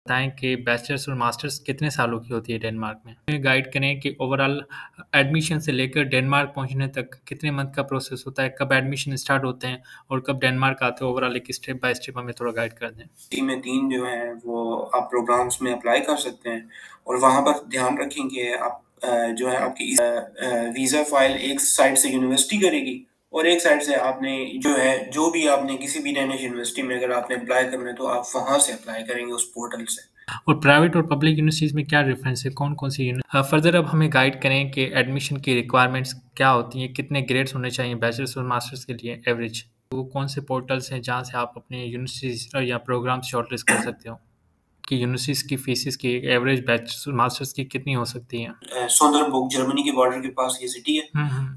बताएं कि बैचलर्स और मास्टर्स कितने सालों की होती है डेनमार्क में। हमें गाइड करें कि ओवरऑल एडमिशन से लेकर डेनमार्क पहुंचने तक कितने मंथ का प्रोसेस होता है, कब एडमिशन स्टार्ट होते हैं और कब डेनमार्क आते हैं। ओवरऑल एक स्टेप बाय स्टेप हमें थोड़ा गाइड कर दें। में 3 जो है वो आप प्रोग्राम्स में अप्लाई कर सकते हैं और वहाँ पर ध्यान रखें कि आप जो है आपकी वीज़ा फाइल एक साइड से यूनिवर्सिटी करेगी और एक साइड से आपने जो भी आपने किसी भी डेनिश यूनिवर्सिटी में अगर आपने अप्लाई करना है तो आप वहाँ से अप्लाई करेंगे उस पोर्टल से। और प्राइवेट और पब्लिक यूनिवर्सिटीज़ में क्या डिफरेंस है, कौन कौन सी फर्दर अब हमें गाइड करें कि एडमिशन की रिक्वायरमेंट्स क्या होती हैं, कितने ग्रेड्स होने चाहिए बैचलर्स और मास्टर्स के लिए एवरेज, वो कौन से पोर्टल्स हैं जहाँ से आप अपने यूनिवर्सिटीज या प्रोग्राम शॉर्टलिस्ट कर सकते हो कि यूनिवर्सिटीज़ की फीसिस की एवरेज बैचलर्स और मास्टर्स की कितनी हो सकती हैं। सोंदरबर्ग जर्मनी के बॉर्डर के पास ये सिटी है।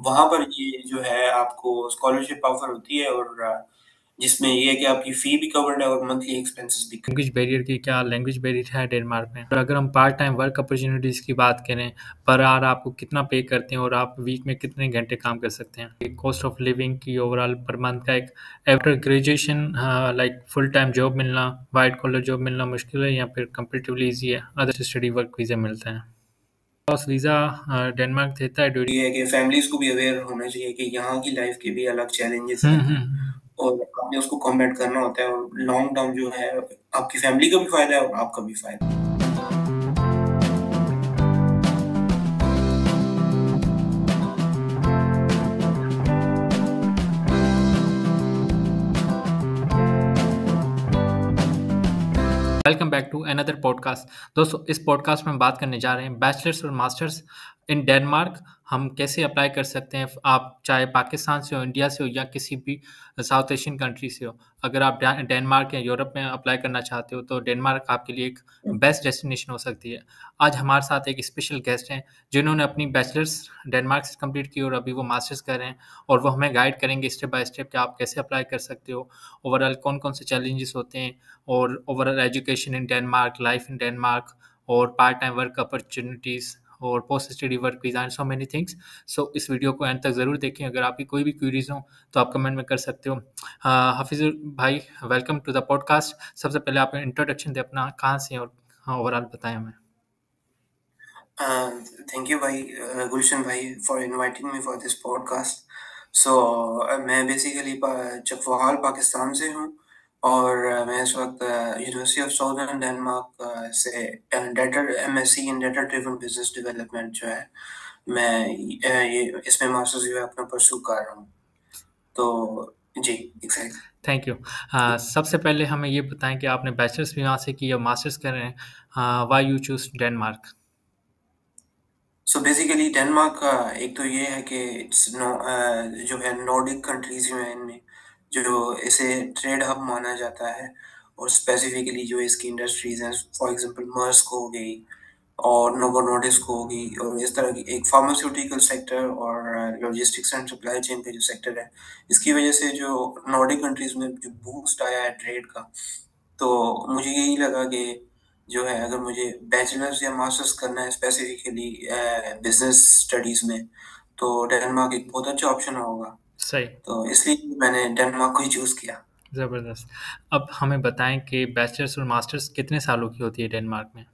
वहाँ पर ये जो है आपको स्कॉलरशिप ऑफर होती है और जिसमें ये है कि आपकी फी भी कवर्ड है और मंथली एक्सपेंसेस भी। लैंग्वेज बैरियर की क्या लैंग्वेज बैरियर है डेनमार्क में। और अगर हम पार्ट टाइम वर्क अपॉर्चुनिटीज़ की बात करें, पर आवर आपको कितना पे करते हैं और आप वीक में कितने घंटे काम कर सकते हैं। कॉस्ट ऑफ लिविंग की ओवरऑल पर मंथ का एक after graduation like full time job मिलना, वाइट कॉलर जॉब मिलना मुश्किल है या फिर कंपेरेटिवली ईजी है, अदर स्टडी वर्क वीज़ा मिलते हैं। हाउस वीज़ा डेनमार्क देता है। ये है कि फैमिलीज को भी अवेयर होना चाहिए कि यहाँ की लाइफ के भी अलग चैलेंजेस हैं और आपने उसको कॉम्बैट करना होता है और लॉन्ग टर्म जो है आपकी फैमिली का भी फायदा है और आपका भी फायदा है। Welcome back to another podcast. दोस्तों, इस पॉडकास्ट में हम बात करने जा रहे हैं बैचलर्स और मास्टर्स इन डेनमार्क हम कैसे अप्लाई कर सकते हैं। आप चाहे पाकिस्तान से हो, इंडिया से हो या किसी भी साउथ एशियन कंट्री से हो, अगर आप डेनमार्क या यूरोप में अप्लाई करना चाहते हो तो डेनमार्क आपके लिए एक बेस्ट डेस्टिनेशन हो सकती है। आज हमारे साथ एक स्पेशल गेस्ट हैं जिन्होंने अपनी बैचलर्स डेनमार्क से कंप्लीट की और अभी वो मास्टर्स कर रहे हैं और वो हमें गाइड करेंगे स्टेप बाय स्टेप कि आप कैसे अप्लाई कर सकते हो, ओवरऑल कौन कौन से चैलेंजेस होते हैं और overall education in Denmark, life in Denmark और पार्ट टाइम वर्क अपॉर्चुनिटीज़ और post study work visa and so many things. So इस वीडियो को एंड तक ज़रूर देखें। अगर आपकी कोई भी क्वेरीज हो तो आप कमेंट में कर सकते हो। हाफिज़ भाई, वेलकम टू द पॉडकास्ट। सबसे पहले आप इंट्रोडक्शन दें अपना, कहाँ से और ओवरऑल बताएं हमें। थैंक यू भाई, गुलशन भाई for inviting me for this podcast. So मैं बेसिकली चकवाल पाकिस्तान से हूँ और मैं इस वक्त यूनिवर्सिटी ऑफ साउदर्न डेनमार्क से data MSc in data driven business development जो है मैं ये इसमें मास्टर्स जो है अपना परस्यू कर रहा हूँ। तो जी एग्जैक्टली। Thank you. सबसे पहले हमें ये बताएं कि आपने बैचलर्स भी वहाँ से की या मास्टर्स कर रहे हैं, why you choose Denmark. So basically Denmark का एक तो ये है कि जो है नॉर्डिक कंट्रीज जो है इनमें जो इसे ट्रेड हब माना जाता है और स्पेसिफिकली जो इसकी इंडस्ट्रीज हैं फॉर एग्जांपल मर्स्क हो गई और नोवो नॉर्डिस्क हो गई और इस तरह की एक फार्मास्यूटिकल सेक्टर और लॉजिस्टिक्स एंड सप्लाई चेन का जो सेक्टर है इसकी वजह से जो नॉर्डिक कंट्रीज में जो बूस्ट आया है ट्रेड का, तो मुझे यही लगा कि जो है अगर मुझे बैचलर्स या मास्टर्स करना है स्पेसिफिकली बिजनेस स्टडीज में तो डेनमार्क एक बहुत अच्छा ऑप्शन होगा। सही। तो इसलिए मैंने डेनमार्क को ही चूज किया। ज़बरदस्त। अब हमें बताएं कि बैचलर्स और मास्टर्स कितने सालों की होती है डेनमार्क में।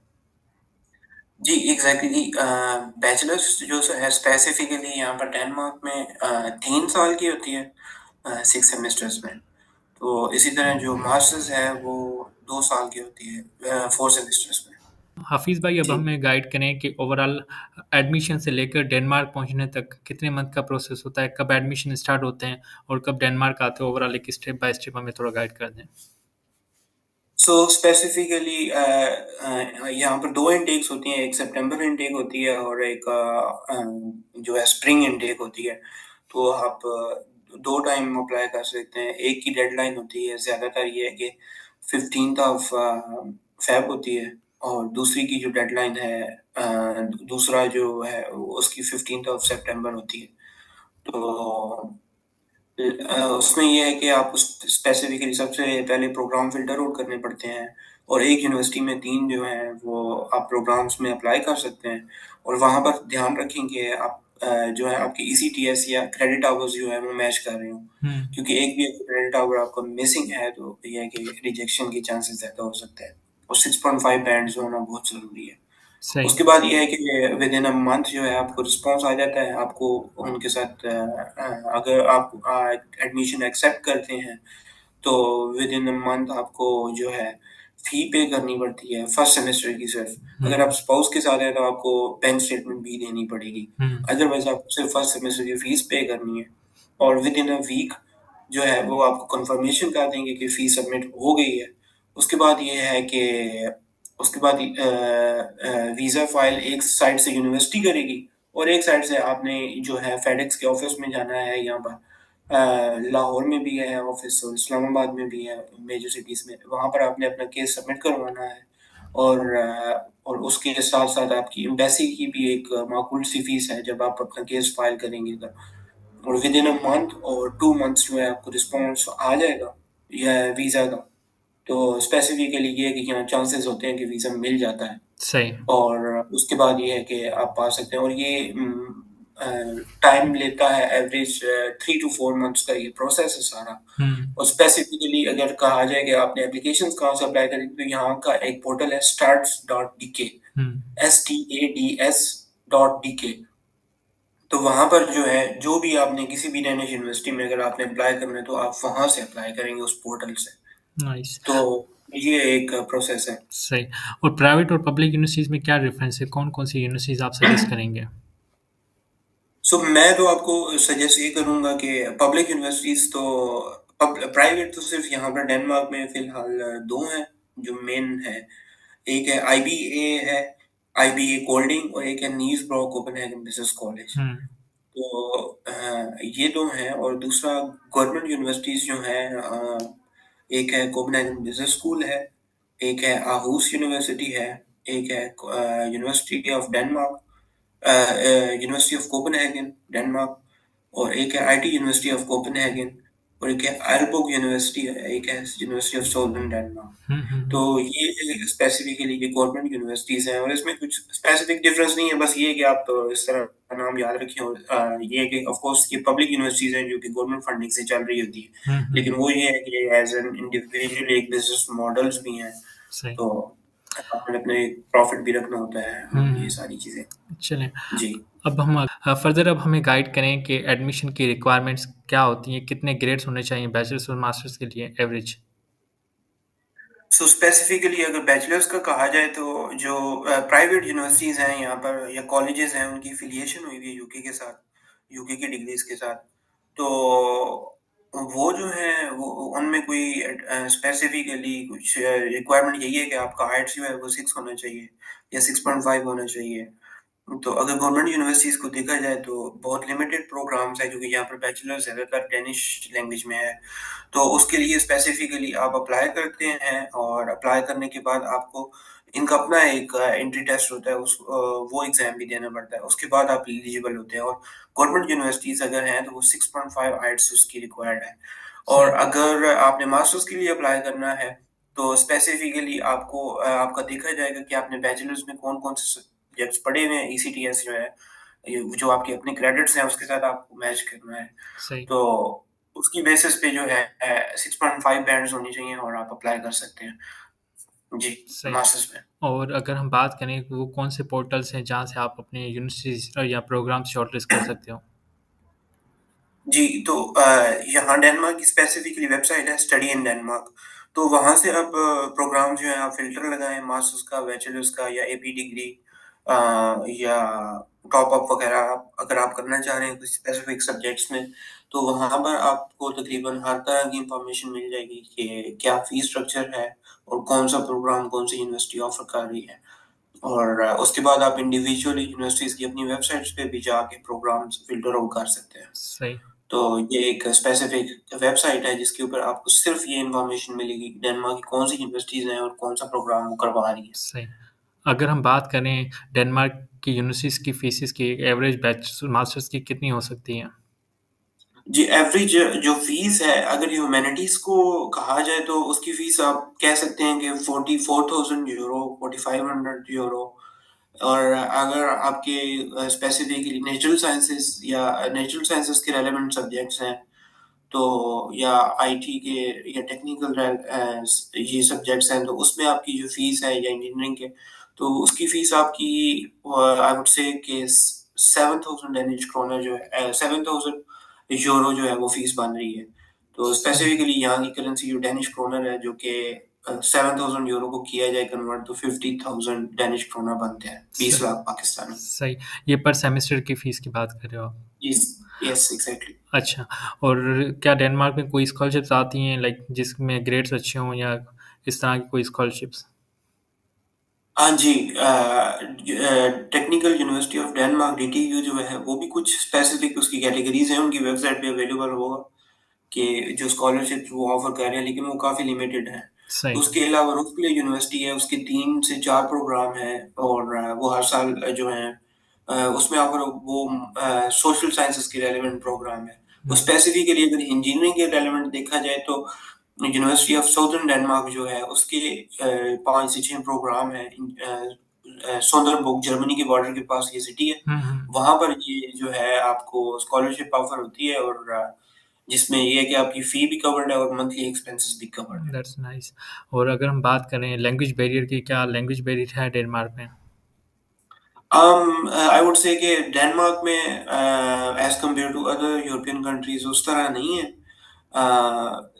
जी एग्जैक्टली, बैचलर्स जो है स्पेसिफिकली यहाँ पर डेनमार्क में 3 साल की होती है 6 सेमेस्टर्स में। तो इसी तरह जो मास्टर्स है वो 2 साल की होती है 4 सेमेस्टर्स में। हाफिज़ भाई, अब जी हमें गाइड करें कि ओवरऑल एडमिशन से लेकर डेनमार्क पहुंचने तक कितने मंथ का प्रोसेस होता है, कब एडमिशन स्टार्ट होते हैं और कब डेनमार्क आते हैं। ओवरऑल एक स्टेप बाय स्टेप हमें थोड़ा गाइड कर दें। सो स्पेसिफिकली यहाँ पर 2 इनटेक्स होती हैं, एक सितंबर इनटेक होती है और एक जो है स्प्रिंग इनटेक होती है। तो आप 2 टाइम अप्लाई कर सकते हैं। एक की डेडलाइन होती है, ज़्यादातर ये है कि 15th ऑफ फेब होती है और दूसरी की जो डेडलाइन है दूसरा जो है उसकी 15th ऑफ सितंबर होती है। तो उसमें ये है कि आप उस स्पेसिफिकली सबसे पहले प्रोग्राम फ़िल्टर आउट करने पड़ते हैं और एक यूनिवर्सिटी में 3 जो हैं वो आप प्रोग्राम्स में अप्लाई कर सकते हैं और वहाँ पर ध्यान रखें कि आप जो है आपकी ईसीटीएस या क्रेडिट आवर्स जो है वो मैच कर रहे हों। क्योंकि एक भी क्रेडिट आवर आपका मिसिंग है तो ये है कि रिजेक्शन के चांसेस ज़्यादा हो सकते हैं। और 6.5 बैंड्स होना बहुत ज़रूरी है। सही। उसके बाद ये है कि विद इन अ मंथ जो है आपको रिस्पॉन्स आ जाता है, आपको उनके साथ अगर आप एडमिशन एक्सेप्ट करते हैं, तो विद इन अ मंथ आपको जो है फी पे करनी पड़ती है फर्स्ट सेमेस्टर की सिर्फ। अगर आप हुँ, स्पाउस के साथ हैं तो आपको बैंक स्टेटमेंट भी देनी पड़ेगी। हुँ, अदरवाइज आपको सिर्फ फर्स्ट सेमेस्टर की फीस पे करनी है, और विद इन अ वीक जो है वो आपको कंफर्मेशन कर देंगे कि फीस सबमिट हो गई है। उसके बाद ये है कि उसके बाद वीज़ा फाइल एक साइड से यूनिवर्सिटी करेगी, और एक साइड से आपने जो है फेडेक्स के ऑफिस में जाना है। यहाँ पर लाहौर में भी है ऑफिस, और इस्लामाबाद में भी है, मेजर सिटीज़ में। वहाँ पर आपने अपना केस सबमिट करवाना है, और उसके साथ-साथ आपकी एम्बेसी की भी एक माकूल सी फीस है जब आप अपना केस फाइल करेंगे तब। और विद इन अ मंथ और 2 मंथ्स जो है आपको रिस्पॉन्स आ जाएगा या वीज़ा का। तो स्पेसिफिकली ये है कि यहाँ चांसेस होते हैं कि वीज़ा मिल जाता है। सही। और उसके बाद ये है कि आप पा सकते हैं, और ये टाइम लेता है एवरेज 3 टू 4 मंथ्स का ये प्रोसेस है सारा। हुँ, और स्पेसिफिकली अगर कहा जाए कि आपने एप्लीकेशंस कहाँ से अप्लाई करी, तो यहाँ का एक पोर्टल है starts.dk, हुँ, stads.dk। तो वहाँ पर जो है, जो भी आपने किसी भी डेनिश यूनिवर्सिटी में अगर आपने अप्लाई करना है, तो आप वहाँ से अप्लाई करेंगे उस पोर्टल से। नाइस। तो ये एक प्रोसेस है। सही। और प्राइवेट और पब्लिक यूनिवर्सिटीज़ में क्या डिफ़रेंस है? कौन-कौन सी यूनिवर्सिटीज़ आप सजेस्ट करेंगे? सो मैं तो आपको सजेस्ट ये करूँगा कि पब्लिक यूनिवर्सिटीज़ तो प्राइवेट तो सिर्फ यहाँ पर डेनमार्क में फ़िलहाल 2 हैं, जो मेन है। एक है आईबीए है, आईबीए कोल्डिंग, और एक है Niels Brock Copenhagen Business College. हुँ, तो ये 2 हैं, और दूसरा गवर्नमेंट यूनिवर्सिटीज़ जो हैं, एक है कोपेनहेगन बिज़नेस स्कूल है, एक है आहुस यूनिवर्सिटी है, एक है university of Denmark, university of Copenhagen Denmark, और एक है आईटी यूनिवर्सिटी ऑफ कोपेनहेगन, और एक है आइलबर्ग यूनिवर्सिटी है, एक है यूनिवर्सिटी ऑफ साउदर्न डेनमार्क। हुँ, हुँ, तो हुँ। ये स्पेसिफिकली ये गवर्नमेंट यूनिवर्सिटीज़ हैं, और इसमें कुछ स्पेसिफिक डिफरेंस नहीं है, बस ये है कि आप इस तरह का नाम याद रखें। और ये है कि ऑफ कोर्स ये पब्लिक यूनिवर्सिटीज़ हैं जो कि गवर्नमेंट फंडिंग से चल रही होती है। हुँ, हुँ, लेकिन वो ये है कि एज़ एन इंडिविजुअल एक बिज़नेस मॉडल्स भी हैं, सही। तो आपने अपने प्रॉफिट भी रखना होता है, हुँ, ये हुँ। सारी चीज़ें। चलें, जी। अब हम फ़र्दर अब हमें गाइड करें कि एडमिशन की रिक्वायरमेंट्स क्या होती हैं? कितने ग्रेड्स होने चाहिए बैचलर्स और मास्टर्स के लिए एवरेज? सो स्पेसिफिकली अगर बैचलर्स का कहा जाए, तो जो प्राइवेट यूनिवर्सिटीज़ हैं यहाँ पर या कॉलेजेस हैं, उनकी एफिलिएशन हुई हुई है यूके के साथ, यूके की डिग्रीज के साथ। तो वो जो है वो उनमें कोई स्पेसिफिकली कुछ रिक्वायरमेंट यही है कि आपका हाइट्स जो है वो 6 होना चाहिए या 6.5 होना चाहिए। तो अगर गवर्नमेंट यूनिवर्सिटीज़ को देखा जाए, तो बहुत लिमिटेड प्रोग्राम्स हैं, क्योंकि यहाँ पर बैचलर्स ज़्यादातर डेनिश लैंग्वेज में है। तो उसके लिए स्पेसिफिकली आप अप्लाई करते हैं, और अप्लाई करने के बाद आपको इनका अपना एक एंट्री टेस्ट होता है, वो एग्ज़ाम भी देना पड़ता है। उसके बाद आप एलिजिबल होते हैं, और गवर्नमेंट यूनिवर्सिटीज़ अगर हैं, तो वो 6.5 आइट्स उसकी रिक्वायर्ड है। और सही, अगर आपने मास्टर्स के लिए अप्लाई करना है, तो स्पेसिफिकली आपको आपका देखा जाएगा कि आपने बैचलर्स में कौन-कौन से सब्जेक्ट्स पढ़े हुए हैं। ईसीटीएस जो है, ये जो आपके अपने क्रेडिट्स हैं, उसके साथ आपको मैच करना है। सही, तो उसकी बेसिस पे जो है 6.5 बैंड्स होनी चाहिए, और आप अप्लाई कर सकते हैं। जी, सही। मास्टर्स में। और अगर हम बात करें कि वो कौन से पोर्टल्स हैं जहाँ से आप अपने यूनिवर्सिटीज़ या प्रोग्राम शॉर्टलिस्ट कर सकते हो? जी, तो यहाँ डेनमार्क की स्पेसिफिकली वेबसाइट है स्टडी इन डेनमार्क। तो वहाँ से आप प्रोग्राम जो है आप फ़िल्टर लगाएँ, मास्टर्स का, बैचलर्स का, या एपी डिग्री या टॉप अप वगैरह अगर आप करना चाह रहे हैं किसी स्पेसिफिक सब्जेक्ट्स में, तो वहाँ पर आपको तकरीबन हर तरह की इन्फॉर्मेशन मिल जाएगी कि क्या फ़ीस स्ट्रक्चर है, और कौन-सा प्रोग्राम कौन-सी यूनिवर्सिटी ऑफ़र कर रही है। और उसके बाद आप इंडिविजुअली यूनिवर्सिटीज़ की अपनी वेबसाइट्स पे भी जाके प्रोग्राम्स फ़िल्टर आउट कर सकते हैं। सही, तो ये एक स्पेसिफिक वेबसाइट है जिसके ऊपर आपको सिर्फ ये इन्फॉर्मेशन मिलेगी कि डेनमार्क की कौन सी यूनिवर्सिटीज़ हैं और कौन सा प्रोग्राम वो करवा रही है। सही। अगर हम बात करें डेनमार्क की यूनिवर्सिटीज़ की फ़ीसेस की एवरेज बैच मास्टर्स की कितनी हो सकती हैं? जी, एवरेज जो फ़ीस है, अगर ह्यूमैनिटीज़ को कहा जाए, तो उसकी फ़ीस आप कह सकते हैं कि 44,000 यूरो, 4500 यूरो। और अगर आपके स्पेसिफिकली नेचुरल साइंसेज़ के रेलेवेंट सब्जेक्ट्स हैं, तो या आईटी के या टेक्निकल ये सब्जेक्ट्स हैं, तो उसमें आपकी जो फीस है या इंजीनियरिंग के, तो उसकी फीस आपकी आई वुड से कि 7,000 डेनिश क्रोनर जो है, 7,000 यूरो जो है वो फीस बन रही है। तो सही स्पेसिफिकली यहाँ की करेंसी जो डेनिश क्रोनर है, जो कि 7,000 यूरो को किया जाए कन्वर्ट, तो 50,000 डेनिश क्रोनर बनते हैं, सही 20 लाख पाकिस्तानी। सही। ये पर सेमेस्टर की फीस की बात कर रहे हो आप? Yes, yes, exactly. अच्छा। और क्या डेनमार्क में कोई स्कॉलरशिप्स आती हैं लाइक जिसमें ग्रेड्स अच्छे हों या इस तरह की कोई स्कॉलरशिप्स? हाँ जी, technical university of Denmark DTU जो है, वो भी कुछ स्पेसिफिक उसकी कैटेगरीज हैं, उनकी वेबसाइट पे अवेलेबल होगा कि जो स्कॉलरशिप वो ऑफर कर रहे हैं, लेकिन वो काफ़ी लिमिटेड है। सही। उसके अलावा रुक्ले यूनिवर्सिटी है, उसके 3 से 4 प्रोग्राम हैं, और वो हर साल जो है उसमें अगर वो सोशल साइंसेज के रेलेवेंट प्रोग्राम है। वो हम्म, स्पेसिफिकली अगर इंजीनियरिंग के रेलेवेंट देखा जाए, तो यूनिवर्सिटी ऑफ साउदर्न डेनमार्क जो है, उसके 5 से 6 प्रोग्राम है। सोंदरबर्ग जर्मनी के बॉर्डर के पास ये सिटी है, हम्म, वहां पर ये जो है आपको स्कॉलरशिप ऑफर होती है, और जिसमें ये है कि आपकी फी भी कवर्ड है और मंथली एक्सपेंसेस भी कवर्ड है। That's nice. और अगर हम बात करें लैंग्वेज बैरियर की, क्या लैंग्वेज बैरियर है डेनमार्क में? आई वुड से कि डेनमार्क में as compared to other European countries उस तरह नहीं है।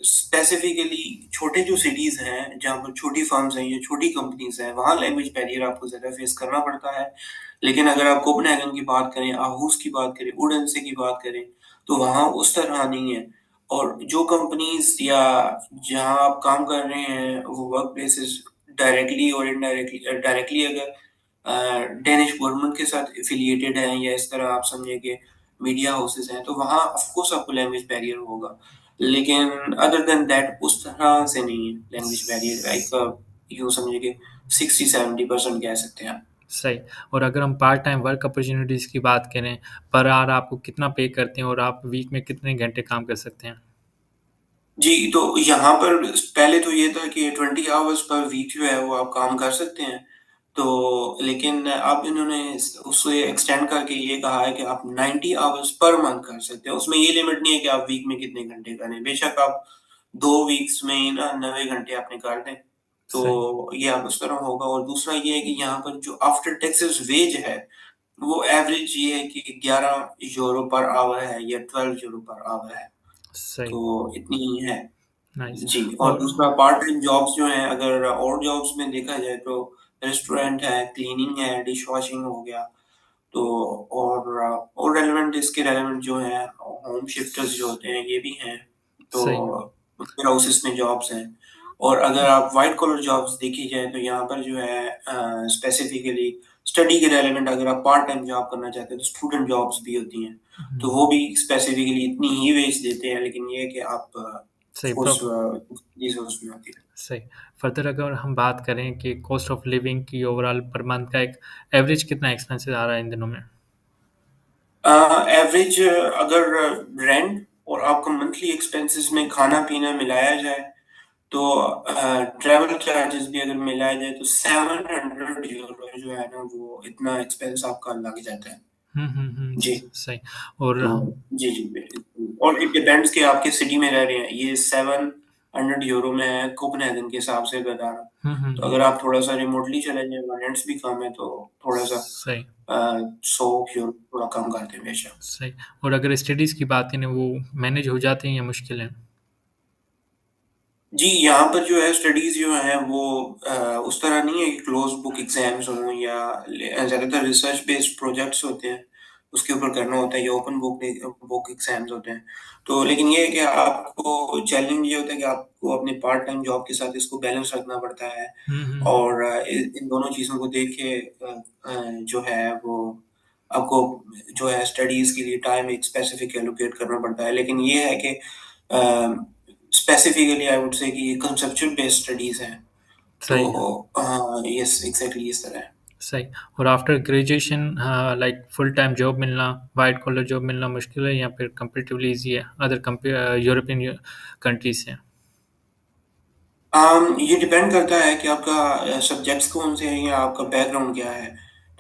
स्पेसिफिकली छोटे जो सिटीज हैं, जहाँ पर छोटी फर्म्स हैं या छोटी कंपनीज हैं, वहाँ लैंग्वेज बैरियर आपको ज़्यादा फेस करना पड़ता है। लेकिन अगर आप कोपेनहेगन की बात करें, आर्हुस की बात करें, ओडेंसे की बात करें, तो वहाँ उस तरह नहीं है। और जो कंपनीज या जहाँ आप काम कर रहे हैं, वो वर्क प्लेसेस डायरेक्टली और इनडायरेक्टली, डायरेक्टली अगर डेनिश गवर्नमेंट के साथ एफिलिएटेड हैं, या इस तरह आप समझिए कि मीडिया हाउसेस हैं, तो वहाँ ऑफ कोर्स आपको लैंग्वेज बैरियर होगा। लेकिन अदर देन दैट उस तरह से नहीं है लैंग्वेज बैरियर, लाइक यूँ समझिए कि 60-70% कह सकते हैं आप। सही। और अगर हम पार्ट टाइम वर्क अपॉर्चुनिटीज़ की बात करें, पर आवर आपको कितना पे करते हैं और आप वीक में कितने घंटे काम कर सकते हैं? जी, तो यहाँ पर पहले तो ये था कि 20 आवर्स पर वीक जो है वो आप काम कर सकते हैं। तो लेकिन अब इन्होंने उसे एक्सटेंड करके ये कहा है कि आप 90 आवर्स पर मंथ कर सकते हैं। उसमें ये लिमिट नहीं है कि आप वीक में कितने घंटे करें। बेशक आप 2 वीक्स में ही ना 90 घंटे आपने कर दें, सही। तो ये आप उस तरह होगा। और दूसरा ये है कि यहाँ पर जो आफ्टर टैक्सेस वेज है, वो एवरेज ये है कि 11 यूरो पर आवर है या 12 यूरो पर आवर है। सही। तो इतनी ही है। नाइस। जी, और और दूसरा पार्ट टाइम जॉब्स जो हैं, अगर और जॉब्स में देखा जाए, तो रेस्टोरेंट है, क्लीनिंग है, डिश वॉशिंग हो गया, तो और रेलेवेंट इसके रेलेवेंट जो हैं, होम शिफ्टर्स जो होते हैं, ये भी हैं। तो सही। वेयर हाउसेस में जॉब्स हैं। और अगर आप व्हाइट कॉलर जॉब्स देखी जाए, तो यहाँ पर जो है स्पेसिफिकली स्टडी के रेलेवेंट अगर आप पार्ट टाइम जॉब करना चाहते हैं, तो स्टूडेंट जॉब्स भी होती हैं। तो हम्म, वो भी स्पेसिफिकली इतनी ही वेज देते हैं, लेकिन ये है कि आप सही कोर्स प्रॉफ चीज़ें उसमें आती है। सही। फर्दर अगर हम बात करें कि कॉस्ट ऑफ लिविंग की ओवरऑल पर मंथ का एक एवरेज कितना एक्सपेंसेस आ रहा है इन दिनों में? एवरेज अगर रेंट और आपका मंथली एक्सपेंसेस में खाना पीना मिलाया जाए, तो ट्रैवल चार्जेस भी अगर मिलाया जाए, तो 700 यूरो जो है ना, वो इतना एक्सपेंस आपका लग जाता है। जी। सही। और तो जी, जी, बिल्कुल। और इट डिपेंड्स कि आप किस सिटी में रह रहे हैं। ये 700 यूरो में है कोपेनहेगन के हिसाब से बता रहा हूँ। तो अगर आप थोड़ा-सा रिमोटली चले जाएँ, वहाँ रेंट्स भी कम है, तो थोड़ा-सा सही। 100 यूरो थोड़ा कम कर दें बेशक। सही। और अगर स्टडीज़ की बात करें, वो मैनेज हो जाती हैं या मुश्किल है? जी, यहाँ पर जो है स्टडीज़ जो हैं वो उस तरह नहीं है कि क्लोज़ बुक एग्ज़ाम्स हों, या ज़्यादातर रिसर्च बेस्ड प्रोजेक्ट्स होते हैं, उसके ऊपर करना होता है, या ओपन बुक एग्ज़ाम्स होते हैं। तो लेकिन ये है कि आपको चैलेंज ये होता है कि आपको अपने पार्ट टाइम जॉब के साथ इसको बैलेंस रखना पड़ता है, और इन दोनों चीज़ों को देख के जो है वो आपको जो है स्टडीज़ के लिए टाइम एक स्पेसिफ़िक एलोकेट करना पड़ता है। लेकिन ये है कि स्पेसिफिकली आई वुड से कि ये कंसेप्चुअल बेस्ड स्टडीज हैं। तो सही। यस, एग्जैक्टली इस तरह है। सही। और after graduation like full time job मिलना, वाइट कॉलर जॉब मिलना मुश्किल है या फिर कंपेरेटिवली ईजी है अदर यूरोपियन कंट्रीज से? ये डिपेंड करता है कि आपका सब्जेक्ट्स कौन से हैं या आपका बैकग्राउंड क्या है।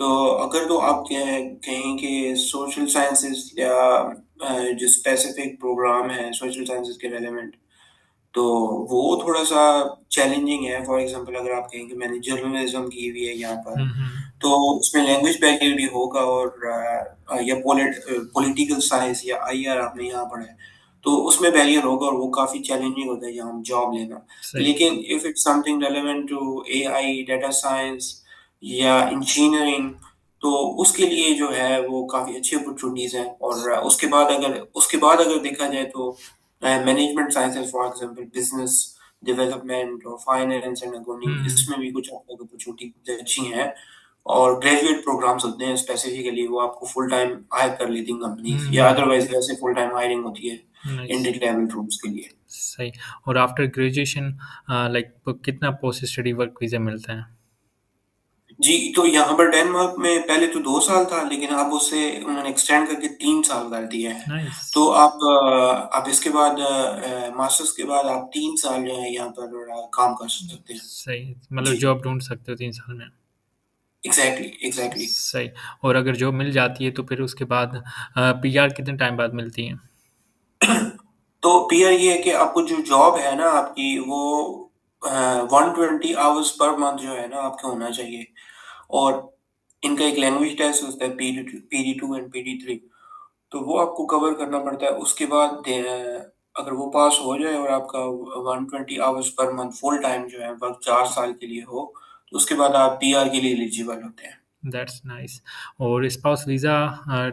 तो अगर तो आप कहें कि सोशल साइंसेस या जो स्पेसिफिक प्रोग्राम है सोशल साइंसेज के रेलेवेंट, तो वो थोड़ा-सा चैलेंजिंग है। फॉर एग्ज़ाम्पल अगर आप कहें कि मैंने जर्नलिज़्म की हुई है यहाँ पर, तो उसमें लैंग्वेज बैरियर भी होगा और या पॉलिटिकल साइंस या आईआर आपने यहाँ पढ़ा है, तो उसमें बैरियर होगा और वो काफ़ी चैलेंजिंग होता है यहाँ जॉब लेना। सही। लेकिन if it's something relevant to AI, data science या इंजीनियरिंग, तो उसके लिए जो है वो काफ़ी अच्छी अपॉर्च्युनिटीज़ हैं। और उसके बाद अगर देखा जाए तो management sciences for example business development और फाइनेंस एंड अकाउंटिंग, इसमें भी कुछ हद तक अपॉर्चुनिटी अच्छी हैं। और ग्रेजुएट प्रोग्राम्स होते हैं स्पेसिफिकली, वो आपको फुल टाइम हायर कर लेती हैं कंपनीज, या अदरवाइज वैसे फुल टाइम हायरिंग होती है नाइस। एंट्री लेवल रूल्स के लिए। सही। और आफ्टर ग्रेजुएशन लाइक कितना पोस्ट स्टडी वर्क वीज़ा मिलता है? जी, तो यहाँ पर डेनमार्क में पहले तो 2 साल था, लेकिन अब उसे उन्होंने एक्सटेंड करके 3 साल कर दिया है। नाइस। तो आप इसके बाद मास्टर्स के बाद आप 3 साल जो है यहाँ पर काम कर सकते हैं। सही, मतलब जी, जॉब ढूँढ सकते हो 3 साल में। Exactly, exactly. सही। और अगर जॉब मिल जाती है तो फिर उसके बाद पीआर कितने टाइम बाद मिलती है? तो पीआर ये है कि आपको जो जॉब है ना आपकी, वो 120 आवर्स पर मंथ जो है ना आपका होना चाहिए। और इनका एक लैंग्वेज टेस्ट होता है, पीडी2 एंड पीडी3, तो वो आपको कवर करना पड़ता है। उसके बाद अगर वो पास हो जाए और आपका 120 hours per month full time जो है वर्क 4 साल के लिए हो, तो उसके बाद आप पीआर के लिए एलिजिबल होते हैं। That's nice. और स्पाउस वीज़ा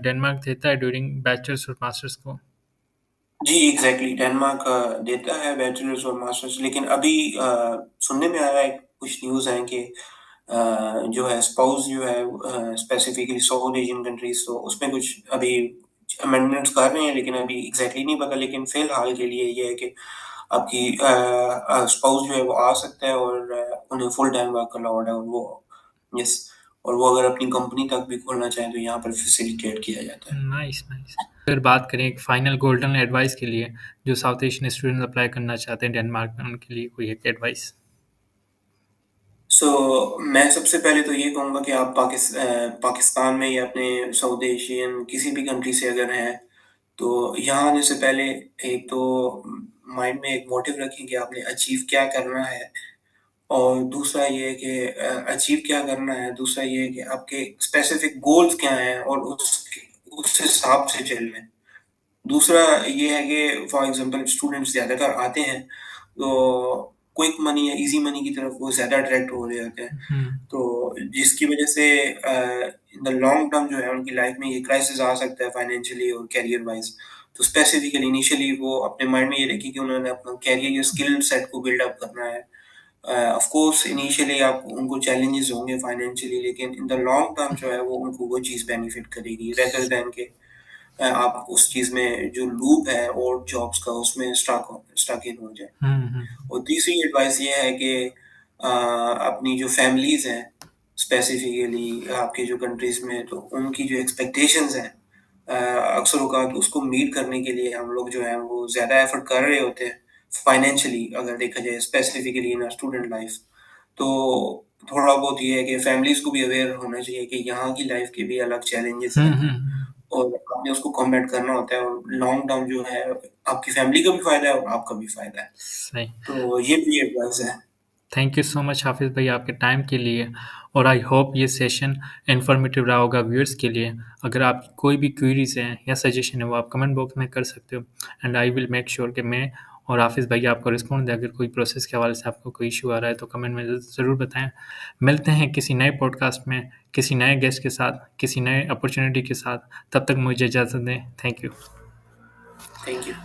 डेनमार्क देता है ड्यूरिंग बैचलर्स और मास्टर्स को? जी, एग्ज़ैक्टली, डेनमार्क देता है बैचलर्स और मास्टर्स, लेकिन अभी सुनने में आया है, कुछ न्यूज़ हैं कि जो है स्पाउस जो है स्पेसिफिकली साउथ एशियन कंट्रीज़, तो उसमें कुछ अभी अमेंडमेंट्स कर रहे हैं, लेकिन अभी एग्ज़ैक्टली नहीं पता। लेकिन फ़िलहाल के लिए ये है कि आपकी स्पाउस जो है वो आ सकता है और उन्हें फुल टाइम वर्क अलाउड है, और वो यस, और वो अगर अपनी कंपनी तक भी खोलना चाहें तो यहाँ पर फैसिलिटेट किया जाता है। Nice, nice. अगर बात करें एक फाइनल गोल्डन एडवाइस के लिए, जो साउथ एशियन स्टूडेंट अप्लाई करना चाहते हैं डेनमार्क में, उनके लिए कोई एक एडवाइस? सो मैं सबसे पहले तो ये कहूँगा कि आप पाकिस्तान में या अपने साउथ एशियन किसी भी कंट्री से अगर हैं, तो यहाँ आने से पहले एक तो माइंड में एक मोटिव रखें कि आपने अचीव क्या करना है। और दूसरा ये है कि अचीव क्या करना है, दूसरा ये है कि आपके स्पेसिफिक गोल्स क्या हैं और उस हिसाब से चलें। दूसरा ये है कि फॉर एग्ज़ाम्पल स्टूडेंट्स ज़्यादातर आते हैं, तो क्विक मनी या ईज़ी मनी की तरफ वो ज़्यादा अट्रैक्ट हो रहे होते हैं। तो जिसकी वज़ह से इन द लॉन्ग टर्म जो है उनकी लाइफ़ में ये क्राइसिस आ सकता है फाइनेंशियली और करियर वाइज़। तो स्पेसिफिकली इनिशियली वो अपने माइंड में ये रखें कि उन्होंने अपना करियर या स्किल सेट को बिल्ड अप करना है। ऑफ कोर्स इनिशियली आप उनको चैलेंजेस होंगे फाइनेंशियली, लेकिन इन द लॉन्ग टर्म जो है वो उनको वो चीज़ बेनिफिट करेगी, रेदर देन के आप उस चीज़ में जो लूप है और जॉब्स का उसमें स्टक इन हो जाए। और तीसरी एडवाइस ये है कि अपनी जो फैमिलीज़ हैं स्पेसिफिकली आपके जो कंट्रीज़ में, तो उनकी जो एक्सपेक्टेशंस हैं अक्सर औक़ात उसको मीट करने के लिए हम लोग जो हैं वो ज़्यादा एफ़र्ट कर रहे होते हैं फाइनेंशियली, अगर देखा जाए स्पेसिफिकली इन स्टूडेंट लाइफ़। तो थोड़ा बहुत ये है कि फैमिलीज़ को भी अवेयर होना चाहिए कि यहाँ की लाइफ़ के भी अलग चैलेंजेस हैं और आपने उसको कॉम्बैट करना होता है, और लॉन्ग टर्म जो है आपकी फैमिली का भी फ़ायदा है और आपका भी फ़ायदा है। सही। तो ये मेरी एडवाइस है। थैंक यू सो मच हाफिज़ भाई आपके टाइम के लिए, और आई होप ये सेशन इन्फॉर्मेटिव रहा होगा व्यूअर्स के लिए। अगर आपकी कोई भी क्वेरीज़ हैं या सजेशन है वो आप कमेंट बॉक्स में कर सकते हो, and I will make sure कि मैं और हाफिज़ भाई आपको रिस्पॉन्ड दें। अगर कोई प्रोसेस के हवाले से आपको कोई इशू आ रहा है तो कमेंट में ज़रूर बताएं। मिलते हैं किसी नए पॉडकास्ट में, किसी नए गेस्ट के साथ, किसी नए अपॉर्चुनिटी के साथ। तब तक मुझे इजाज़त दें। Thank you. Thank you.